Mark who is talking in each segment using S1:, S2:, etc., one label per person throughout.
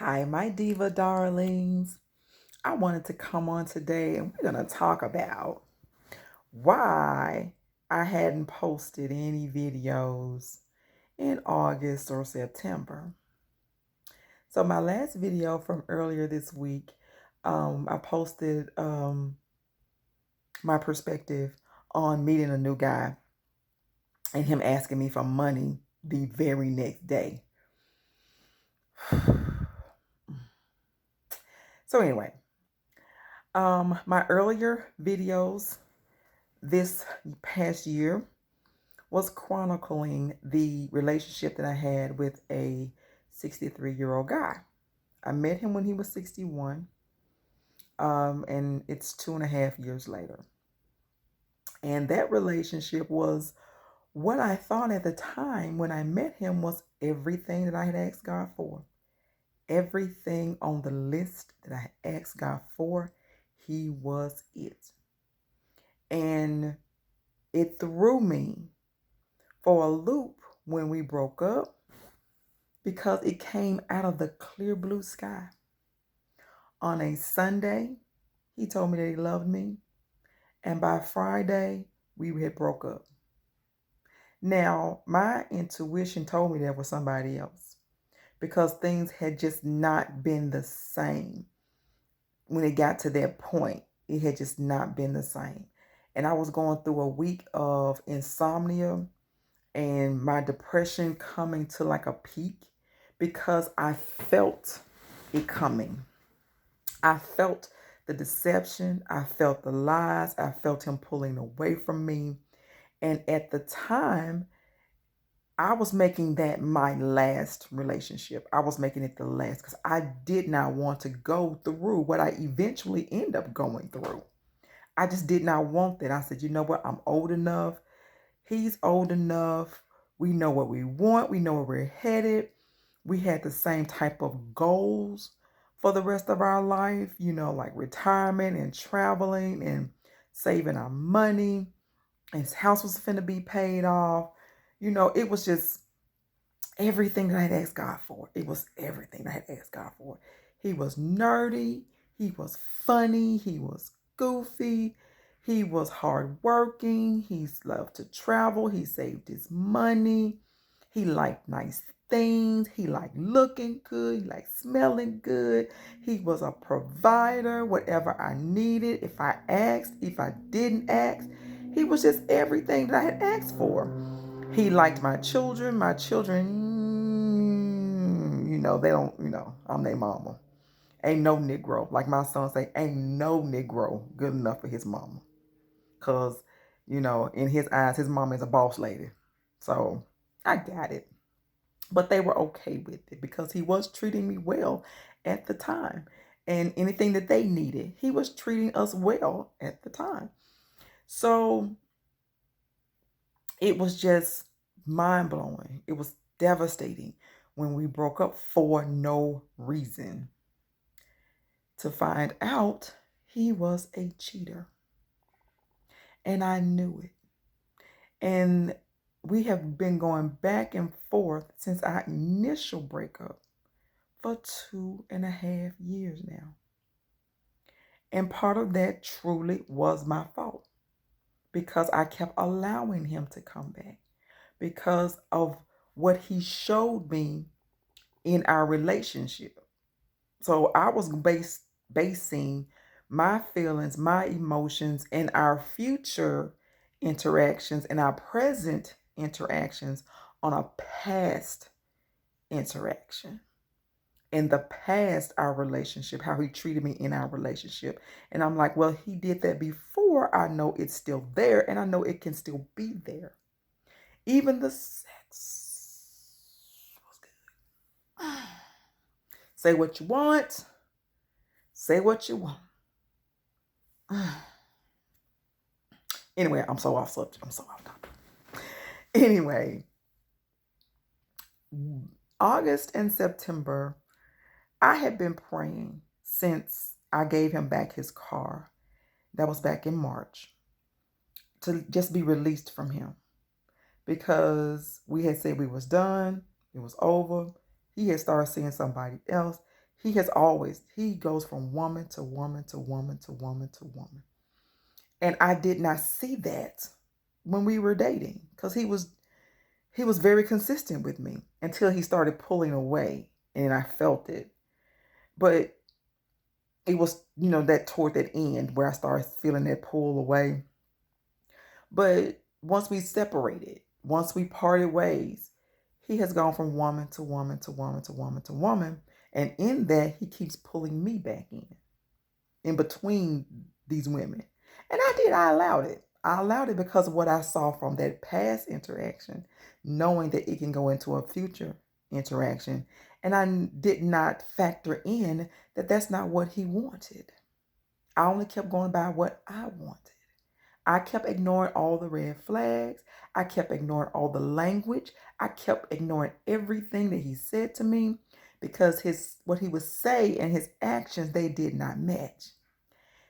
S1: Hi, my diva darlings. I wanted to come on today and we're going to talk about why I hadn't posted any videos in August or September. So, my last video from earlier this week, I posted my perspective on meeting a new guy and him asking me for money the very next day. So, anyway, my earlier videos this past year was chronicling the relationship that I had with a 63-year-old guy. I met him when he was 61, and it's 2.5 years later. And that relationship was what I thought at the time when I met him was everything that I had asked God for. Everything on the list that I had asked God for, he was it. And it threw me for a loop when we broke up because it came out of the clear blue sky. On a Sunday, he told me that he loved me, and by Friday, we had broke up. Now, my intuition told me there was somebody else because things had just not been the same. When it got to that point, it had just not been the same. And I was going through a week of insomnia and my depression coming to like a peak because I felt it coming. I felt the deception. I felt the lies. I felt him pulling away from me. And at the time, I was making that my last relationship. I was making it the last because I did not want to go through what I eventually end up going through. I just did not want that. I said, you know what? I'm old enough. He's old enough. We know what we want. We know where we're headed. We had the same type of goals for the rest of our life, like retirement and traveling and saving our money. And his house was finna be paid off. It was just everything that I had asked God for. It was everything I had asked God for. He was nerdy. He was funny. He was goofy. He was hardworking. He loved to travel. He saved his money. He liked nice things. He liked looking good. He liked smelling good. He was a provider, whatever I needed. If I asked, if I didn't ask, he was just everything that I had asked for. He liked my children. My children, they don't, I'm their mama. Ain't no Negro. Like my son say, ain't no Negro good enough for his mama. Because, in his eyes, his mama is a boss lady. So I got it. But they were okay with it because he was treating me well at the time. And anything that they needed, he was treating us well at the time. So it was just mind blowing. It was devastating when we broke up for no reason. To find out he was a cheater. And I knew it. And we have been going back and forth since our initial breakup for 2.5 years now. And part of that truly was my fault because I kept allowing him to come back because of what he showed me in our relationship. So I was basing my feelings, my emotions, and our future interactions and our present interactions on a past interaction. In the past, our relationship, how he treated me in our relationship. And I'm like, well, he did that before. I know it's still there and I know it can still be there. Even the sex was good. Say what you want. Say what you want. Anyway, I'm so off subject. I'm so off topic. Anyway, August and September, I had been praying since I gave him back his car. That was back in March. To just be released from him. Because we had said we was done. It was over. He had started seeing somebody else. he goes from woman to woman to woman to woman to woman. And I did not see that when we were dating, because he was very consistent with me until he started pulling away, and I felt it. But it was, that toward that end where I started feeling that pull away. But once we separated, once we parted ways, he has gone from woman to woman to woman to woman to woman. And in that, he keeps pulling me back in between these women. And I allowed it. I allowed it because of what I saw from that past interaction, knowing that it can go into a future interaction. And I did not factor in that that's not what he wanted. I only kept going by what I wanted. I kept ignoring all the red flags. I kept ignoring all the language. I kept ignoring everything that he said to me because what he would say and his actions, they did not match.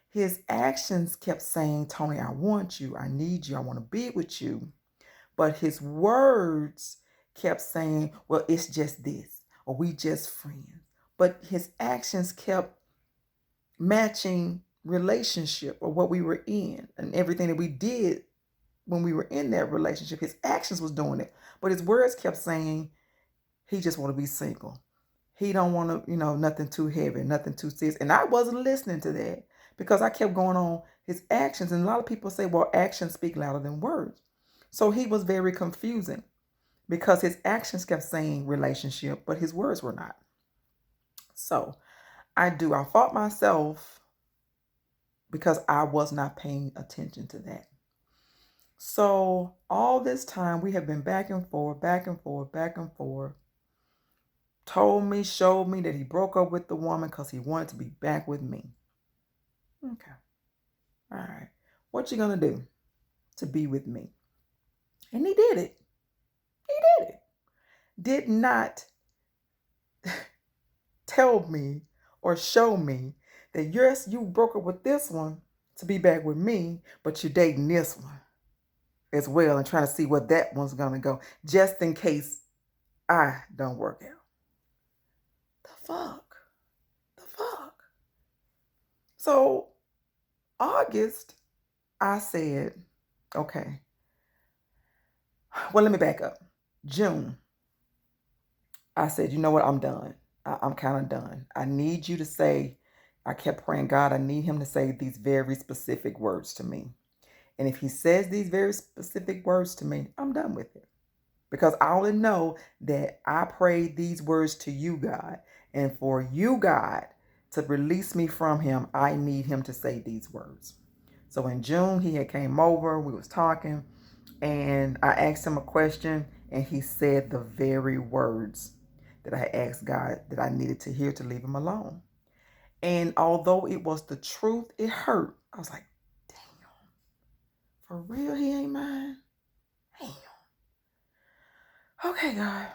S1: His actions kept saying, Tony, I want you. I need you. I want to be with you. But his words kept saying, well, it's just this, or we just friends. But his actions kept matching relationship or what we were in and everything that we did when we were in that relationship. His actions was doing it. But his words kept saying, he just want to be single. He don't want to, nothing too heavy, nothing too serious. And I wasn't listening to that because I kept going on his actions. And a lot of people say, well, actions speak louder than words. So he was very confusing because his actions kept saying relationship, but his words were not. So I fought myself because I was not paying attention to that. So all this time we have been back and forth, back and forth, back and forth. Showed me that he broke up with the woman because he wanted to be back with me. Okay. All right. What you gonna do to be with me? And he did it. He did it. Did not tell me or show me that yes, you broke up with this one to be back with me, but you're dating this one as well and trying to see where that one's gonna go, just in case I don't work out. The fuck? The fuck? So August, I said, okay. Well, let me back up. June, I said, you know what? I'm done. I'm kind of done. I need you to say, I kept praying, God, I need him to say these very specific words to me. And if he says these very specific words to me, I'm done with it. Because I only know that I prayed these words to you, God. And for you, God, to release me from him, I need him to say these words. So in June, he had came over, we was talking, and I asked him a question, and he said the very words that I asked God that I needed to hear to leave him alone. And although it was the truth, it hurt. I was like, damn, for real, he ain't mine? Damn. Okay, God,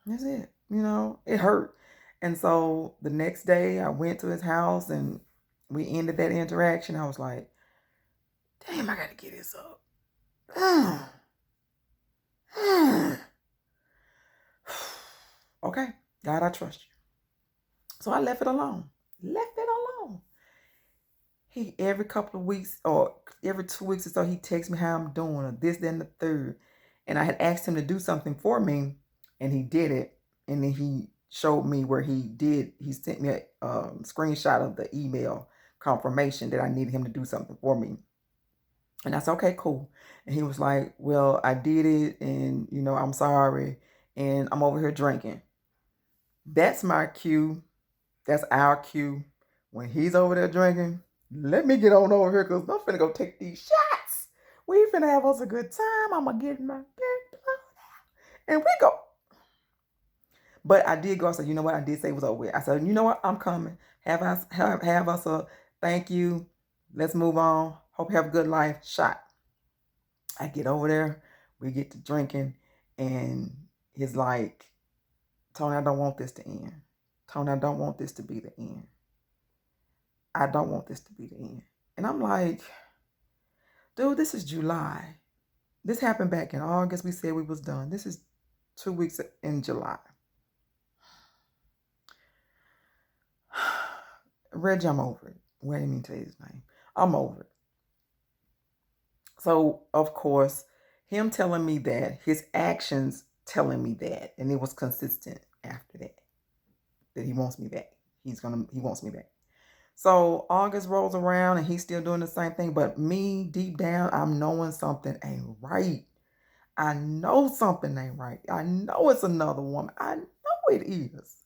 S1: that's it. It hurt. And so the next day I went to his house and we ended that interaction. I was like, damn, I got to get this up. Okay, God, I trust you. So I left it alone. He, every couple of weeks or every 2 weeks or so, he texts me how I'm doing or this, then the third. And I had asked him to do something for me and he did it. And then he showed me where he sent me a screenshot of the email confirmation that I needed him to do something for me. And I said, okay, cool. And he was like, well, I did it and, I'm sorry. And I'm over here drinking. That's my cue. That's our cue. When he's over there drinking, let me get on over here because I'm finna go take these shots. We finna have us a good time. I'm going to get my back blown out. And we go. But I did go. I said, you know what? I did say it was over with. I said, you know what? I'm coming. Have us a thank you. Let's move on. Hope you have a good life. Shot. I get over there. We get to drinking. And he's like, Tony, I don't want this to end. Tony, I don't want this to be the end. I don't want this to be the end. And I'm like, dude, this is July. This happened back in August. We said we was done. This is 2 weeks in July. Reggie, I'm over it. Wait, I didn't mean to tell you his name. I'm over it. So, of course, him telling me that, his actions telling me that, and it was consistent after that he wants me back. He wants me back. So August rolls around and he's still doing the same thing. But me, deep down, I'm knowing something ain't right. I know something ain't right. I know it's another woman. I know it is.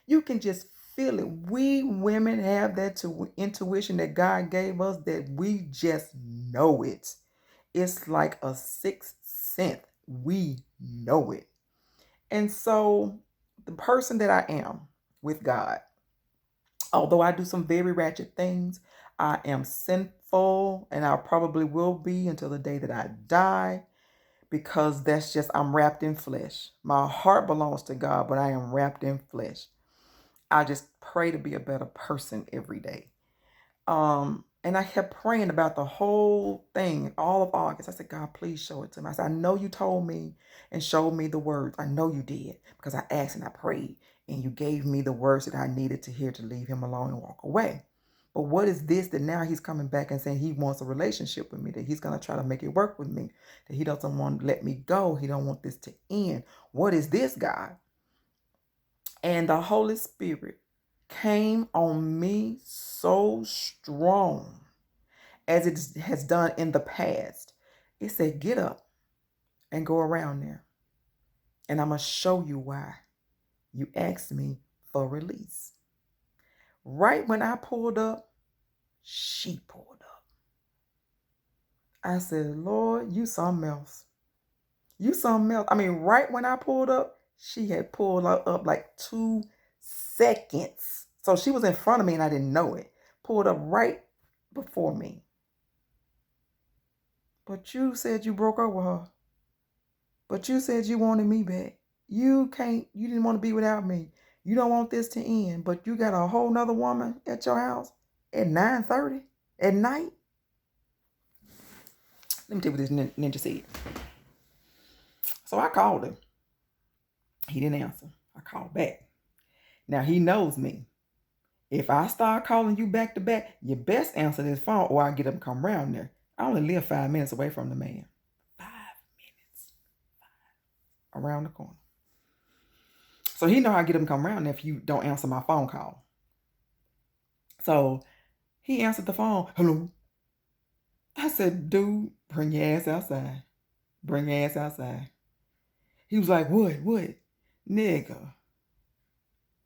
S1: You can just feel it. We women have that intuition that God gave us that we just know it. It's like a sixth sense. We know it. And so the person that I am with God, although I do some very ratchet things, I am sinful and I probably will be until the day that I die, because that's just, I'm wrapped in flesh. My heart belongs to God, but I am wrapped in flesh. I just pray to be a better person every day. And I kept praying about the whole thing all of August. I said, God, please show it to me. I said, I know you told me and showed me the words. I know you did, because I asked and I prayed and you gave me the words that I needed to hear to leave him alone and walk away. But what is this that now he's coming back and saying he wants a relationship with me, that he's going to try to make it work with me, that he doesn't want to let me go. He don't want this to end. What is this, God? And the Holy Spirit came on me so strong, as it has done in the past. It said, get up and go around there. And I'm going to show you why you asked me for release. Right when I pulled up, she pulled up. I said, Lord, you something else. You something else. I mean, right when I pulled up, she had pulled up like 2 seconds. So she was in front of me and I didn't know it. Pulled up right before me. But you said you broke up with her. But you said you wanted me back. You didn't want to be without me. You don't want this to end. But you got a whole nother woman at your house at 9:30 at night. Let me tell you what this ninja said. So I called him. He didn't answer. I called back. Now he knows me. If I start calling you back to back, you best answer this phone or I'll get him to come around there. I only live 5 minutes away from the man. 5 minutes. Around the corner. So he know how to get him to come around there if you don't answer my phone call. So he answered the phone. Hello. I said, dude, bring your ass outside. Bring your ass outside. He was like, what? Nigga.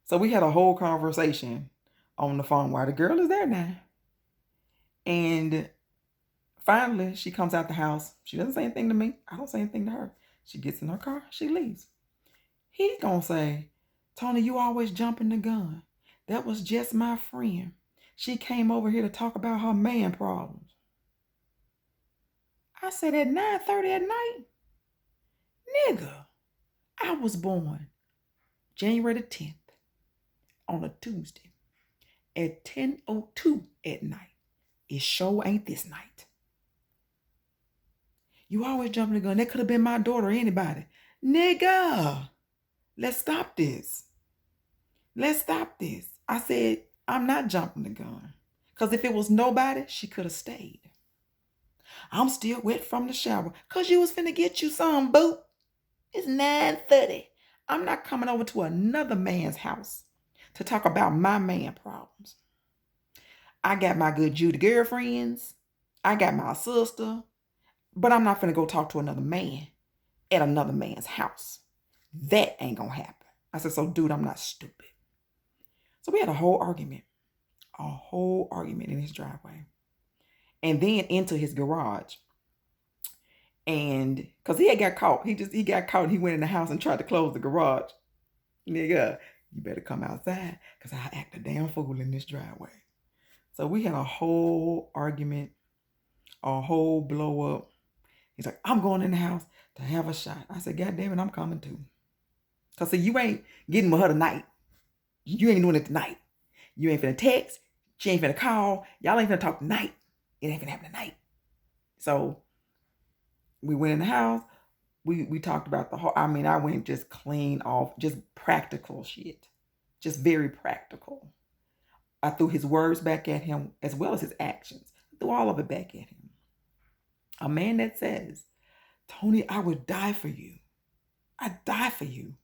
S1: So we had a whole conversation on the phone while the girl is there now. And finally, she comes out the house. She doesn't say anything to me. I don't say anything to her. She gets in her car. She leaves. He gonna say, Tony, you always jumping the gun. That was just my friend. She came over here to talk about her man problems. I said, at 9:30 at night? Nigga, I was born January the 10th on a Tuesday at 10:02 at night. It sure ain't this night. You always jumping the gun. That could have been my daughter or anybody. Nigga, let's stop this. Let's stop this. I said, I'm not jumping the gun. Because if it was nobody, she could have stayed. I'm still wet from the shower. Because you was finna get you some, boo. It's 9:30. I'm not coming over to another man's house to talk about my man problems. I got my good Judy girlfriends. I got my sister. But I'm not finna go talk to another man at another man's house. That ain't gonna happen. I said, so dude, I'm not stupid. So we had a whole argument in his driveway. And then into his garage. And because he had got caught. He got caught. He went in the house and tried to close the garage. Nigga, you better come outside because I act a damn fool in this driveway. So we had a whole argument, a whole blow up. He's like, I'm going in the house to have a shot. I said, God damn it, I'm coming too. Because see, you ain't getting with her tonight. You ain't doing it tonight. You ain't finna text. She ain't finna call. Y'all ain't finna talk tonight. It ain't finna happen tonight. So we went in the house. We talked about the whole, I went just clean off, just practical shit. Just very practical. I threw his words back at him as well as his actions. I threw all of it back at him. A man that says, Tony, I would die for you. I'd die for you.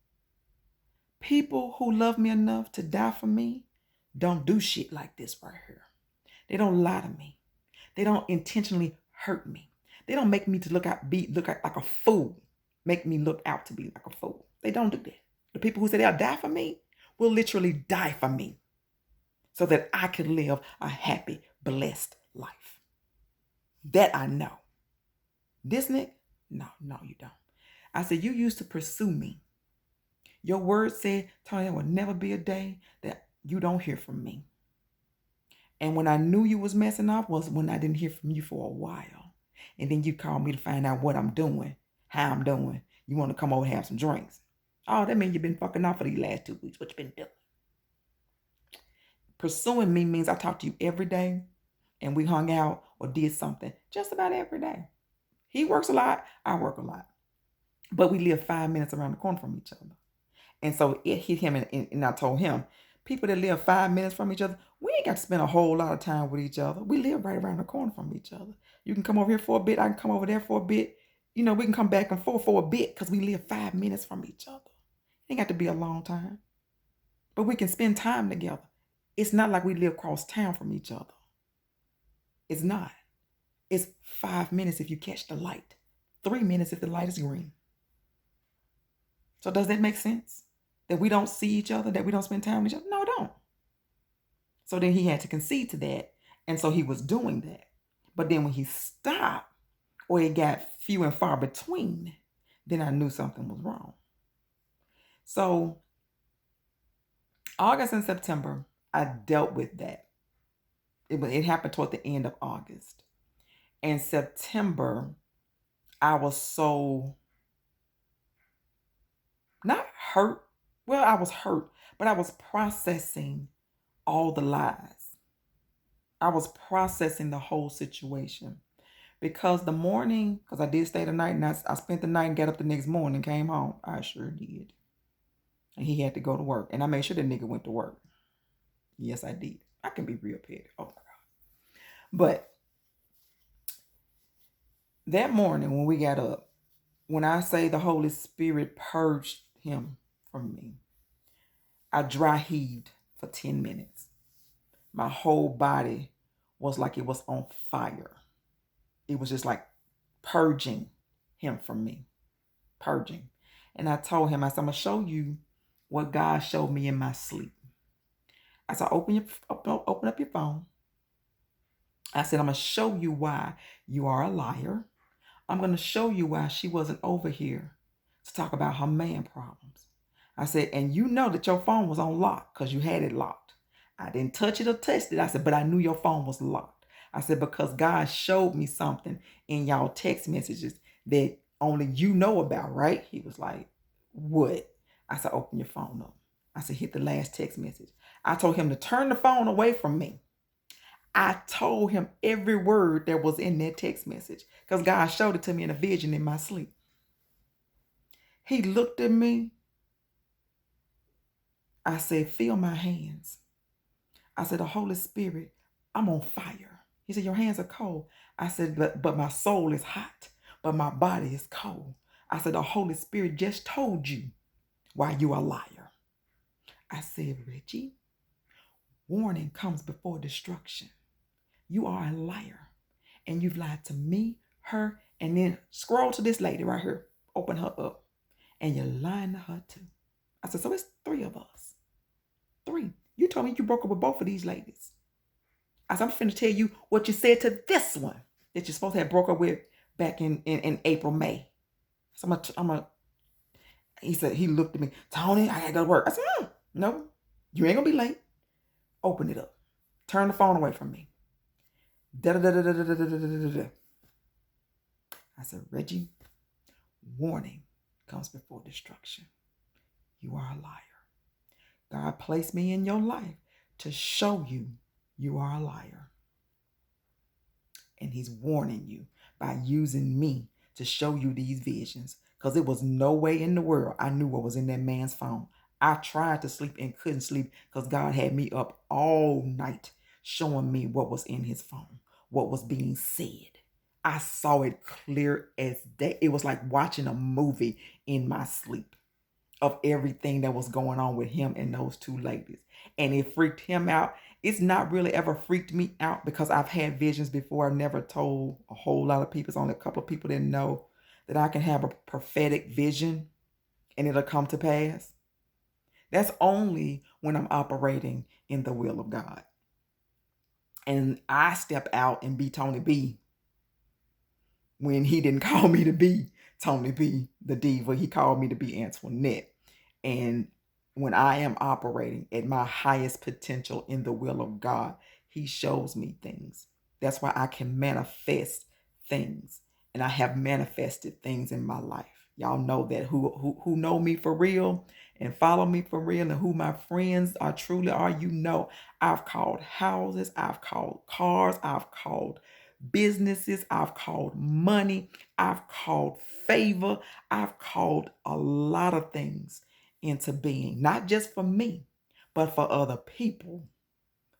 S1: People who love me enough to die for me don't do shit like this right here. They don't lie to me. They don't intentionally hurt me. They don't make me to look like a fool. Make me look out to be like a fool. They don't do that. The people who say they'll die for me will literally die for me so that I can live a happy, blessed life. That I know. This nigga? No, you don't. I said, you used to pursue me. Your word said, Tony, there will never be a day that you don't hear from me. And when I knew you was messing up was when I didn't hear from you for a while. And then you called me to find out what I'm doing, how I'm doing. You want to come over and have some drinks. Oh, that means you've been fucking off for these last 2 weeks. What you been doing? Pursuing me means I talked to you every day and we hung out or did something just about every day. He works a lot. I work a lot. But we live 5 minutes around the corner from each other. And so it hit him and I told him, people that live 5 minutes from each other, we ain't got to spend a whole lot of time with each other. We live right around the corner from each other. You can come over here for a bit. I can come over there for a bit. You know, we can come back and forth for a bit because we live 5 minutes from each other. It ain't got to be a long time. But we can spend time together. It's not like we live across town from each other. It's not. It's 5 minutes if you catch the light. 3 minutes if the light is green. So does that make sense? That we don't see each other, that we don't spend time with each other? No, don't. So then he had to concede to that. And so he was doing that. But then when he stopped, or it got few and far between, then I knew something was wrong. So August and September, I dealt with that. It happened toward the end of August. And September, I was so not hurt. Well, I was hurt, but I was processing all the lies. I was processing the whole situation. Because the morning, because I did stay the night, and I spent the night and got up the next morning, came home. I sure did. And he had to go to work. And I made sure the nigga went to work. Yes, I did. I can be real petty. Oh, my God. But that morning when we got up, when I say the Holy Spirit purged him from me, I dry heaved for 10 minutes. My whole body was like it was on fire. It was just like purging him from me. Purging. And I told him, I said, I'm going to show you what God showed me in my sleep. I said, open up your phone. I said, I'm going to show you why you are a liar. I'm going to show you why she wasn't over here to talk about her man problems. I said, and you know that your phone was on lock because you had it locked. I didn't touch it or test it. I said, but I knew your phone was locked. I said, because God showed me something in y'all text messages that only you know about, right? He was like, what? I said, open your phone up. I said, hit the last text message. I told him to turn the phone away from me. I told him every word that was in that text message because God showed it to me in a vision in my sleep. He looked at me. I said, feel my hands. I said, the Holy Spirit, I'm on fire. He said, your hands are cold. I said, but my soul is hot, but my body is cold. I said, the Holy Spirit just told you why you are a liar. I said, Reggie, warning comes before destruction. You are a liar, and you've lied to me, her, and then scroll to this lady right here. Open her up, and you're lying to her too. I said, so it's 3 of us. 3. You told me you broke up with both of these ladies. I said, I'm finna tell you what you said to this one that you're supposed to have broke up with back in April, May. So he said, he looked at me, Tony, I gotta go to work. I said, no, you ain't gonna be late. Open it up. Turn the phone away from me. Da-da-da-da-da-da-da-da-da-da. I said, Reggie, warning comes before destruction. You are a liar. God placed me in your life to show you you are a liar. And he's warning you by using me to show you these visions. Because it was no way in the world I knew what was in that man's phone. I tried to sleep and couldn't sleep because God had me up all night showing me what was in his phone, what was being said. I saw it clear as day. It was like watching a movie in my sleep of everything that was going on with him and those two ladies. And it freaked him out. It's not really ever freaked me out because I've had visions before. I've never told a whole lot of people. It's only a couple of people that know that I can have a prophetic vision and it'll come to pass. That's only when I'm operating in the will of God. And I step out and be Tony B when he didn't call me to be Tony B, the diva. He called me to be Antoinette. And when I am operating at my highest potential in the will of God, he shows me things. That's why I can manifest things. And I have manifested things in my life. Y'all know that who know me for real and follow me for real and who my friends are truly are, you know, I've called houses, I've called cars, I've called businesses, I've called money, I've called favor, I've called a lot of things into being, not just for me, but for other people.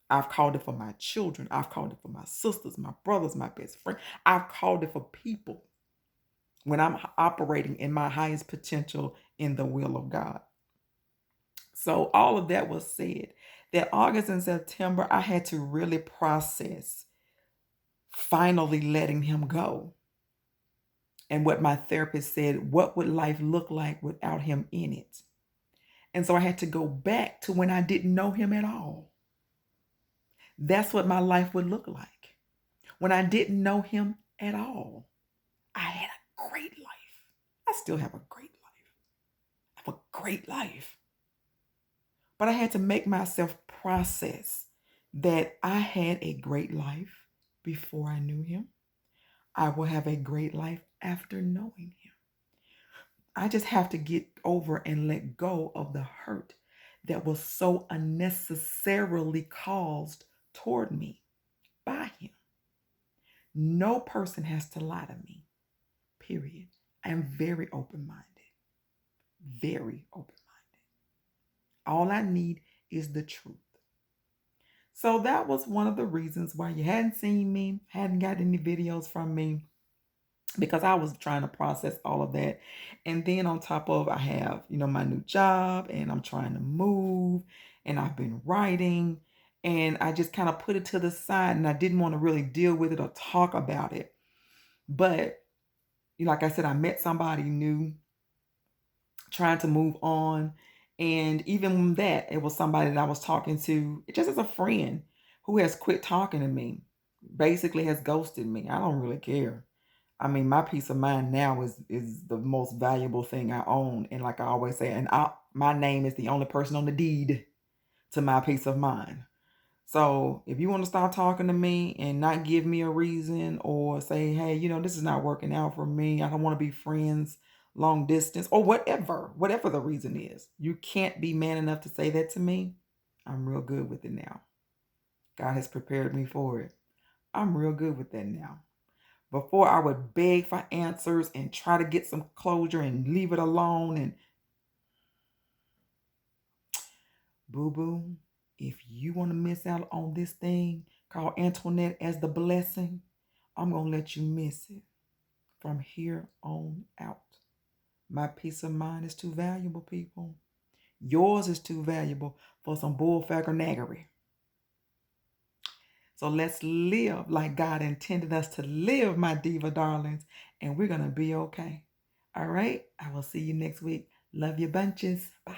S1: I've called it for my children. I've called it for my sisters, my brothers, my best friend. I've called it for people when I'm operating in my highest potential in the will of God. So all of that was said. That August and September, I had to really process finally letting him go. And what my therapist said, what would life look like without him in it? And so I had to go back to when I didn't know him at all. That's what my life would look like. When I didn't know him at all, I had a great life. I still have a great life. I have a great life. But I had to make myself process that I had a great life before I knew him. I will have a great life after knowing him. I just have to get over and let go of the hurt that was so unnecessarily caused toward me by him. No person has to lie to me, period. I am very open-minded, very open-minded. All I need is the truth. So that was one of the reasons why you hadn't seen me, hadn't got any videos from me, because I was trying to process all of that. And then on top of, I have, my new job and I'm trying to move and I've been writing and I just kind of put it to the side and I didn't want to really deal with it or talk about it. But like I said, I met somebody new, trying to move on. And even that, it was somebody that I was talking to just as a friend who has quit talking to me, basically has ghosted me. I don't really care. I mean, my peace of mind now is the most valuable thing I own. And like I always say, my name is the only person on the deed to my peace of mind. So if you want to stop talking to me and not give me a reason or say, hey, this is not working out for me, I don't want to be friends long distance or whatever the reason is, you can't be man enough to say that to me. I'm real good with it now. God has prepared me for it. I'm real good with that now. Before I would beg for answers and try to get some closure and leave it alone. And boo-boo, if you want to miss out on this thing called Antoinette as the blessing, I'm going to let you miss it from here on out. My peace of mind is too valuable, people. Yours is too valuable for some bullfagger-naggery. So let's live like God intended us to live, my diva darlings, and we're going to be okay. All right? I will see you next week. Love you bunches. Bye.